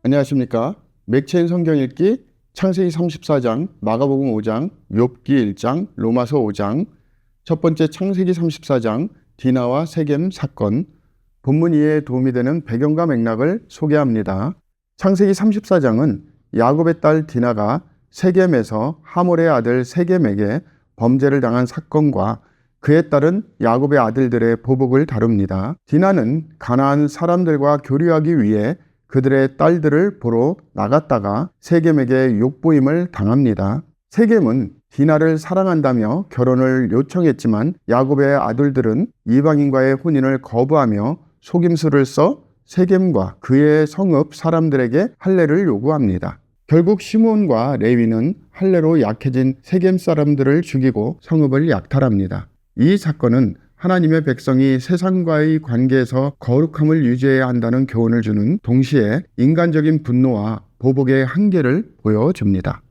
안녕하십니까. 맥체인 성경 읽기 창세기 34장, 마가복음 5장, 욥기 1장, 로마서 5장. 첫 번째 창세기 34장, 디나와 세겜 사건. 본문 이해에 도움이 되는 배경과 맥락을 소개합니다. 창세기 34장은 야곱의 딸 디나가 세겜에서 하몰의 아들 세겜에게 범죄를 당한 사건과 그에 따른 야곱의 아들들의 보복을 다룹니다. 디나는 가나안 사람들과 교류하기 위해 그들의 딸들을 보러 나갔다가 세겜에게 욕보임을 당합니다. 세겜은 디나를 사랑한다며 결혼을 요청했지만 야곱의 아들들은 이방인과의 혼인을 거부하며 속임수를 써 세겜과 그의 성읍 사람들에게 할례를 요구합니다. 결국 시므온과 레위는 할례로 약해진 세겜 사람들을 죽이고 성읍을 약탈합니다. 이 사건은 하나님의 백성이 세상과의 관계에서 거룩함을 유지해야 한다는 교훈을 주는 동시에 인간적인 분노와 보복의 한계를 보여줍니다.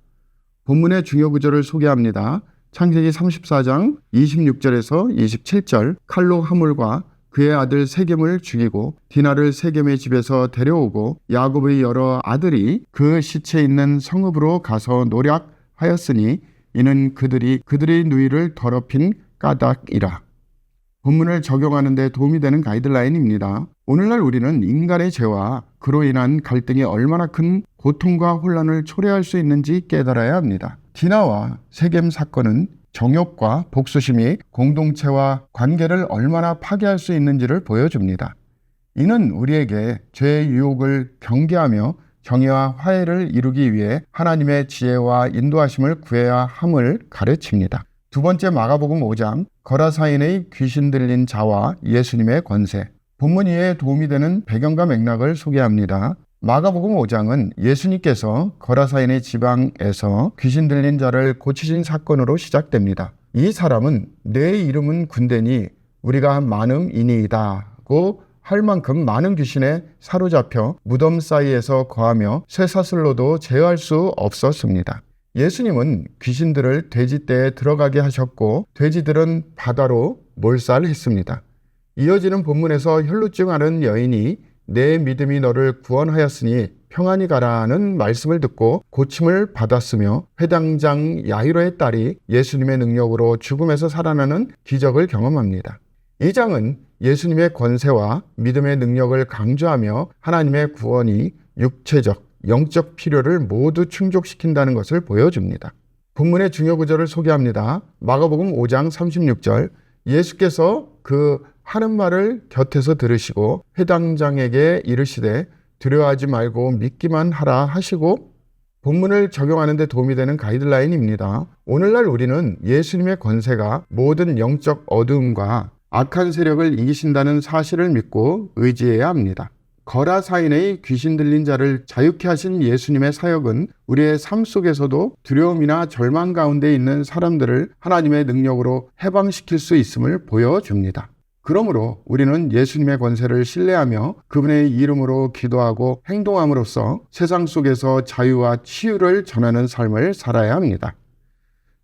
본문의 중요 구절을 소개합니다. 창세기 34장 26절에서 27절. 칼로 하몰과 그의 아들 세겜을 죽이고 디나를 세겜의 집에서 데려오고 야곱의 여러 아들이 그 시체 있는 성읍으로 가서 노략하였으니 이는 그들의 누이를 더럽힌 까닭이라. 본문을 적용하는 데 도움이 되는 가이드라인입니다. 오늘날 우리는 인간의 죄와 그로 인한 갈등이 얼마나 큰 고통과 혼란을 초래할 수 있는지 깨달아야 합니다. 디나와 세겜 사건은 정욕과 복수심이 공동체와 관계를 얼마나 파괴할 수 있는지를 보여줍니다. 이는 우리에게 죄의 유혹을 경계하며 정의와 화해를 이루기 위해 하나님의 지혜와 인도하심을 구해야 함을 가르칩니다. 두 번째 마가복음 5장, 거라사인의 귀신 들린 자와 예수님의 권세. 본문 이해에 도움이 되는 배경과 맥락을 소개합니다. 마가복음 5장은 예수님께서 거라사인의 지방에서 귀신 들린 자를 고치신 사건으로 시작됩니다. 이 사람은 내 이름은 군대니 우리가 많음이니이다고 할 만큼 많은 귀신에 사로잡혀 무덤 사이에서 거하며 쇠사슬로도 제어할 수 없었습니다. 예수님은 귀신들을 돼지떼에 들어가게 하셨고 돼지들은 바다로 몰살했습니다. 이어지는 본문에서 혈루증 앓은 여인이 내 믿음이 너를 구원하였으니 평안히 가라는 말씀을 듣고 고침을 받았으며 회당장 야이로의 딸이 예수님의 능력으로 죽음에서 살아나는 기적을 경험합니다. 이 장은 예수님의 권세와 믿음의 능력을 강조하며 하나님의 구원이 육체적, 영적 필요를 모두 충족시킨다는 것을 보여줍니다. 본문의 중요 구절을 소개합니다. 마가복음 5장 36절. 예수께서 그 하는 말을 곁에서 들으시고 회당장에게 이르시되 두려워하지 말고 믿기만 하라 하시고. 본문을 적용하는 데 도움이 되는 가이드라인입니다. 오늘날 우리는 예수님의 권세가 모든 영적 어두움과 악한 세력을 이기신다는 사실을 믿고 의지해야 합니다. 거라사인의 귀신 들린 자를 자유케 하신 예수님의 사역은 우리의 삶 속에서도 두려움이나 절망 가운데 있는 사람들을 하나님의 능력으로 해방시킬 수 있음을 보여줍니다. 그러므로 우리는 예수님의 권세를 신뢰하며 그분의 이름으로 기도하고 행동함으로써 세상 속에서 자유와 치유를 전하는 삶을 살아야 합니다.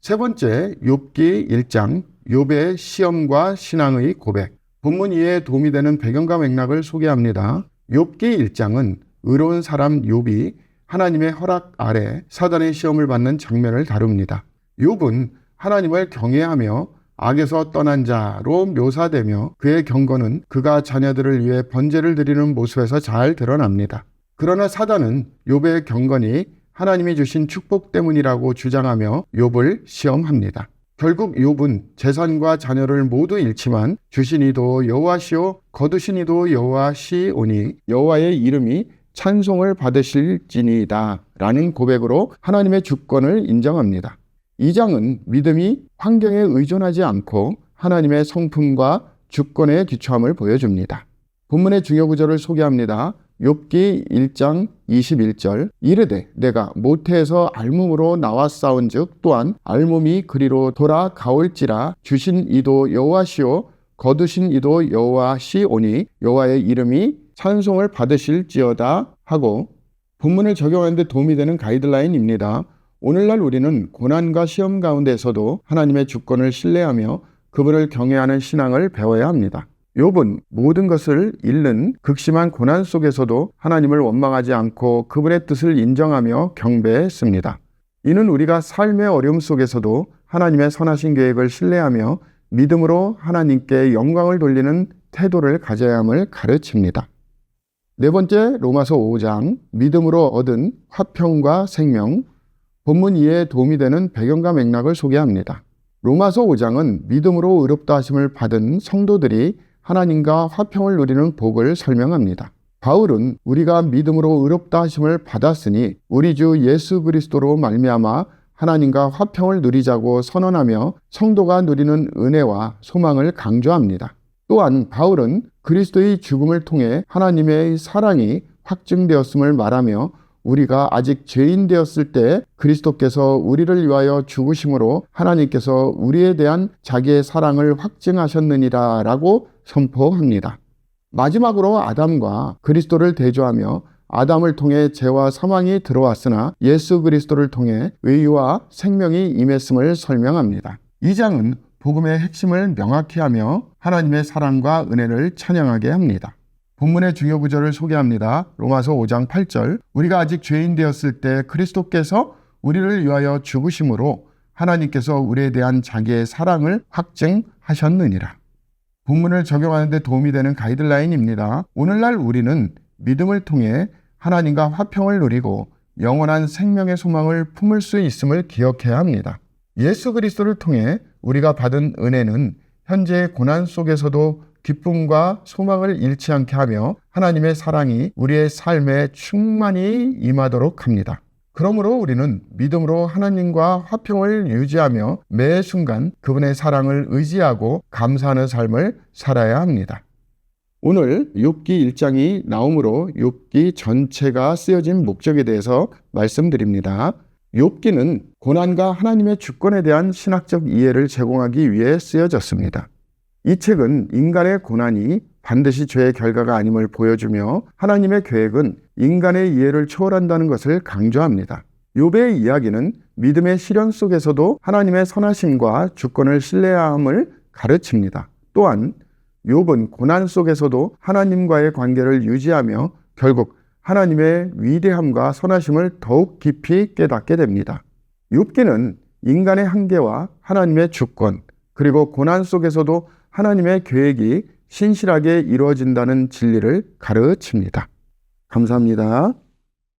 세 번째, 욥기 1장, 욥의 시험과 신앙의 고백. 본문 이해에 도움이 되는 배경과 맥락을 소개합니다. 욥기 1장은 의로운 사람 욥이 하나님의 허락 아래 사단의 시험을 받는 장면을 다룹니다. 욥은 하나님을 경외하며 악에서 떠난 자로 묘사되며 그의 경건은 그가 자녀들을 위해 번제를 드리는 모습에서 잘 드러납니다. 그러나 사단은 욥의 경건이 하나님이 주신 축복 때문이라고 주장하며 욥을 시험합니다. 결국 욥은 재산과 자녀를 모두 잃지만 주신 이도 여호와시오 거두신 이도 여호와시오니 여호와의 이름이 찬송을 받으실지니이다 라는 고백으로 하나님의 주권을 인정합니다. 이 장은 믿음이 환경에 의존하지 않고 하나님의 성품과 주권에 기초함을 보여줍니다. 본문의 중요 구절을 소개합니다. 욥기 1장 21절. 이르되 내가 모태에서 알몸으로 나왔사온즉 또한 알몸이 그리로 돌아가올지라 주신 이도 여호와시오 거두신 이도 여호와시오니 여호와의 이름이 찬송을 받으실지어다 하고. 본문을 적용하는 데 도움이 되는 가이드라인입니다. 오늘날 우리는 고난과 시험 가운데서도 하나님의 주권을 신뢰하며 그분을 경외하는 신앙을 배워야 합니다. 욥은 모든 것을 잃는 극심한 고난 속에서도 하나님을 원망하지 않고 그분의 뜻을 인정하며 경배했습니다. 이는 우리가 삶의 어려움 속에서도 하나님의 선하신 계획을 신뢰하며 믿음으로 하나님께 영광을 돌리는 태도를 가져야 함을 가르칩니다. 네 번째, 로마서 5장, 믿음으로 얻은 화평과 생명. 본문 이해에 도움이 되는 배경과 맥락을 소개합니다. 로마서 5장은 믿음으로 의롭다 하심을 받은 성도들이 하나님과 화평을 누리는 복을 설명합니다. 바울은 우리가 믿음으로 의롭다 하심을 받았으니 우리 주 예수 그리스도로 말미암아 하나님과 화평을 누리자고 선언하며 성도가 누리는 은혜와 소망을 강조합니다. 또한 바울은 그리스도의 죽음을 통해 하나님의 사랑이 확증되었음을 말하며 우리가 아직 죄인 되었을 때 그리스도께서 우리를 위하여 죽으심으로 하나님께서 우리에 대한 자기의 사랑을 확증하셨느니라 라고 선포합니다. 마지막으로 아담과 그리스도를 대조하며 아담을 통해 죄와 사망이 들어왔으나 예수 그리스도를 통해 의와 생명이 임했음을 설명합니다. 이 장은 복음의 핵심을 명확히 하며 하나님의 사랑과 은혜를 찬양하게 합니다. 본문의 중요 구절을 소개합니다. 로마서 5장 8절, 우리가 아직 죄인 되었을 때 그리스도께서 우리를 위하여 죽으심으로 하나님께서 우리에 대한 자기의 사랑을 확증하셨느니라. 본문을 적용하는 데 도움이 되는 가이드라인입니다. 오늘날 우리는 믿음을 통해 하나님과 화평을 누리고 영원한 생명의 소망을 품을 수 있음을 기억해야 합니다. 예수 그리스도를 통해 우리가 받은 은혜는 현재의 고난 속에서도 기쁨과 소망을 잃지 않게 하며 하나님의 사랑이 우리의 삶에 충만히 임하도록 합니다. 그러므로 우리는 믿음으로 하나님과 화평을 유지하며 매 순간 그분의 사랑을 의지하고 감사하는 삶을 살아야 합니다. 오늘 욥기 1장이 나오므로 욥기 전체가 쓰여진 목적에 대해서 말씀드립니다. 욥기는 고난과 하나님의 주권에 대한 신학적 이해를 제공하기 위해 쓰여졌습니다. 이 책은 인간의 고난이 반드시 죄의 결과가 아님을 보여주며 하나님의 계획은 인간의 이해를 초월한다는 것을 강조합니다. 욥의 이야기는 믿음의 시련 속에서도 하나님의 선하심과 주권을 신뢰해야 함을 가르칩니다. 또한 욥은 고난 속에서도 하나님과의 관계를 유지하며 결국 하나님의 위대함과 선하심을 더욱 깊이 깨닫게 됩니다. 욥기는 인간의 한계와 하나님의 주권, 그리고 고난 속에서도 하나님의 계획이 신실하게 이루어진다는 진리를 가르칩니다. 감사합니다.